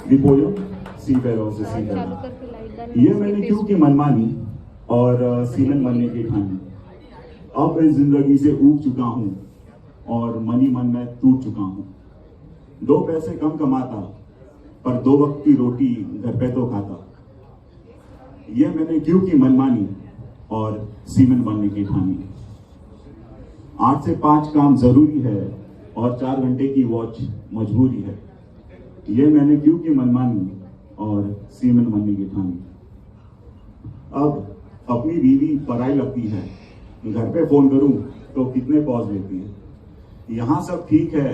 The poem Seafarer से seafarer. ये मैंने क्यों की मनमानी और सीमन बनने की ठानी। अब इस जिंदगी से ऊब चुका हूँ और मनी मन में टूट चुका हूँ। 2 पैसे कम कमाता पर 2 वक्त की रोटी घर पे तो खाता। ये मैंने क्यों की मनमानी और सीमन बनने की ठानी। 8 से 5 काम जरूरी है और 4 घंटे की वॉच मजबूरी है। ये मैंने क्यों की मनमानी और सीमन बनने की ठानी। अब अपनी बीवी पराई लगती है, घर पे फोन करूं तो कितने पॉज लेती है। यहाँ सब ठीक है,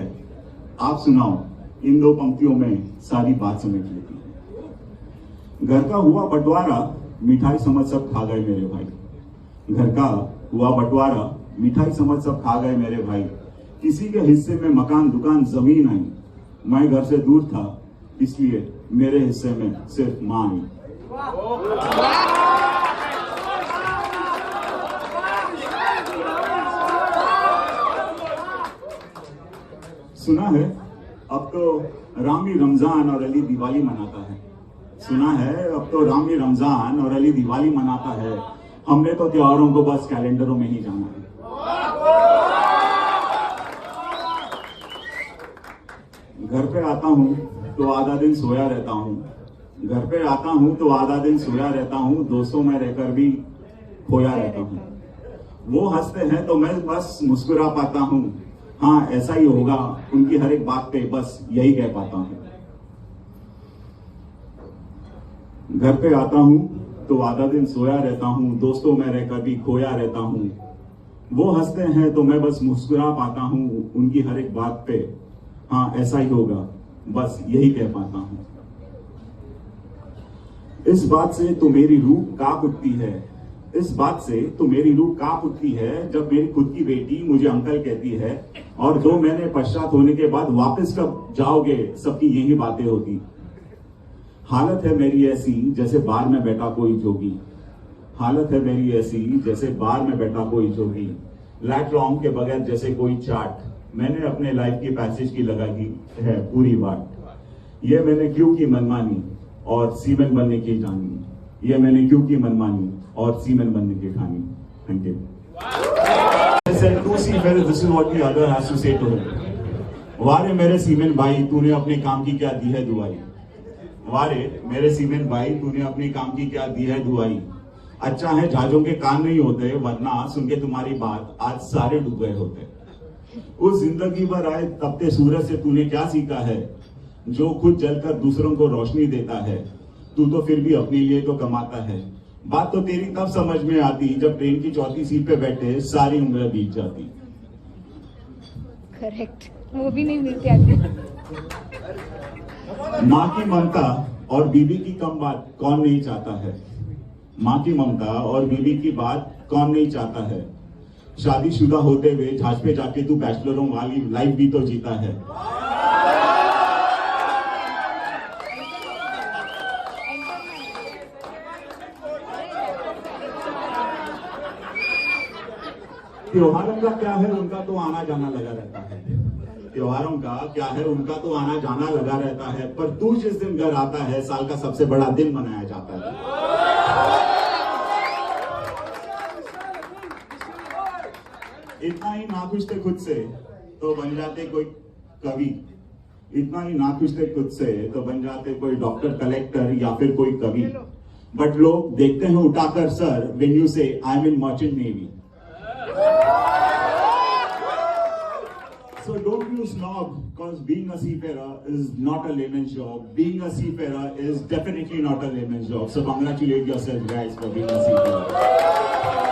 आप सुनाओ, इन 2 पंक्तियों में सारी बात समेट लेती है। घर का हुआ बंटवारा मिठाई समझ सब खा गए मेरे भाई। घर का हुआ बंटवारा मिठाई समझ सब खा गए मेरे भाई। किसी के हिस्से में मकान दुकान जमीन आई। मैं घर से दूर था इसलिए मेरे हिस्से में सिर्फ मां आई। सुना है अब तो रामी रमजान और अली दिवाली मनाता है। सुना है अब तो रामी रमजान और अली दिवाली मनाता है। हमने तो त्योहारों को बस कैलेंडरों में ही जाना है। घर पे आता हूँ तो आधा दिन सोया रहता हूँ। घर पे आता हूँ तो आधा दिन सोया रहता हूँ। दोस्तों में रहकर भी खोया रहता हूँ। वो हंसते हैं तो मैं बस मुस्कुरा पाता हूँ। हाँ ऐसा ही होगा, उनकी हर एक बात पे बस यही कह पाता हूँ। घर पे आता हूँ तो आधा दिन सोया रहता हूँ। दोस्तों में रहकर भी खोया रहता हूँ। वो हंसते हैं तो मैं बस मुस्कुरा पाता हूँ। उनकी हर एक बात पे हाँ ऐसा ही होगा, बस यही कह पाता हूं। इस बात से तो मेरी रूह कांप उठती है। इस बात से तो मेरी रूह कांप उठती है जब मेरी खुद की बेटी मुझे अंकल कहती है। और 2 महीने पश्चात होने के बाद वापस कब जाओगे, सबकी यही बातें होती। हालत है मेरी ऐसी जैसे बार में बैठा कोई जोगी। हालत है मेरी ऐसी जैसे बार में बैठा कोई जोगी। लाइट रॉन्ग के बगैर जैसे कोई चार्ट। मैंने अपने लाइफ की पैसेज की लगाई है पूरी बात। ये मैंने क्यों की मनमानी और सीमन बनने की ठानी। ये मैंने क्यों की मनमानी और सीमन बनने की ठानी। Thank you. I said to seafarer, this is what the other has to say to him. वारे मेरे सीमेन भाई, तूने अपने काम की क्या दी है दुआई। वारे मेरे सीमेन भाई, तूने अपने काम की क्या दी है दुआई। अच्छा है जहाजों के कान नहीं होते, वरना सुन के तुम्हारी बात आज सारे डूब गए होते। उस जिंदगी भर आए तपते सूरज से तूने क्या सीखा है, जो खुद जलकर दूसरों को रोशनी देता है। तू तो फिर भी अपने लिए तो कमाता है। बात तो तेरी तब समझ में आती जब ट्रेन की 4थी सीट पे बैठे सारी उम्र बीत जाती। करेक्ट, वो भी नहीं मिलती आगे। माँ की ममता और बीबी की कम बात कौन नहीं चाहता है। माँ की ममता और बीबी की बात कौन नहीं चाहता है। शादीशुदा होते हुए जहाज पे जाके तू बैचलरों वाली लाइफ भी तो जीता है। त्योहारों का क्या है, उनका तो आना जाना लगा रहता है। त्योहारों का क्या है, उनका तो आना जाना लगा रहता है। पर तू जिस दिन घर आता है, साल का सबसे बड़ा दिन मनाया जाता है। इतना ही नाखुश थे खुद से तो बन जाते कोई कवि। इतना ही नाखुश थे खुद से तो बन जाते कोई डॉक्टर, कलेक्टर या फिर कोई कवि। बट लोग देखते हैं उठाकर सर व्हेन यू से I am in merchant navy. So don't you snob, because being a seafarer is not a layman's job. Being a seafarer is definitely not a layman's job. So congratulate yourself guys for being a seafarer.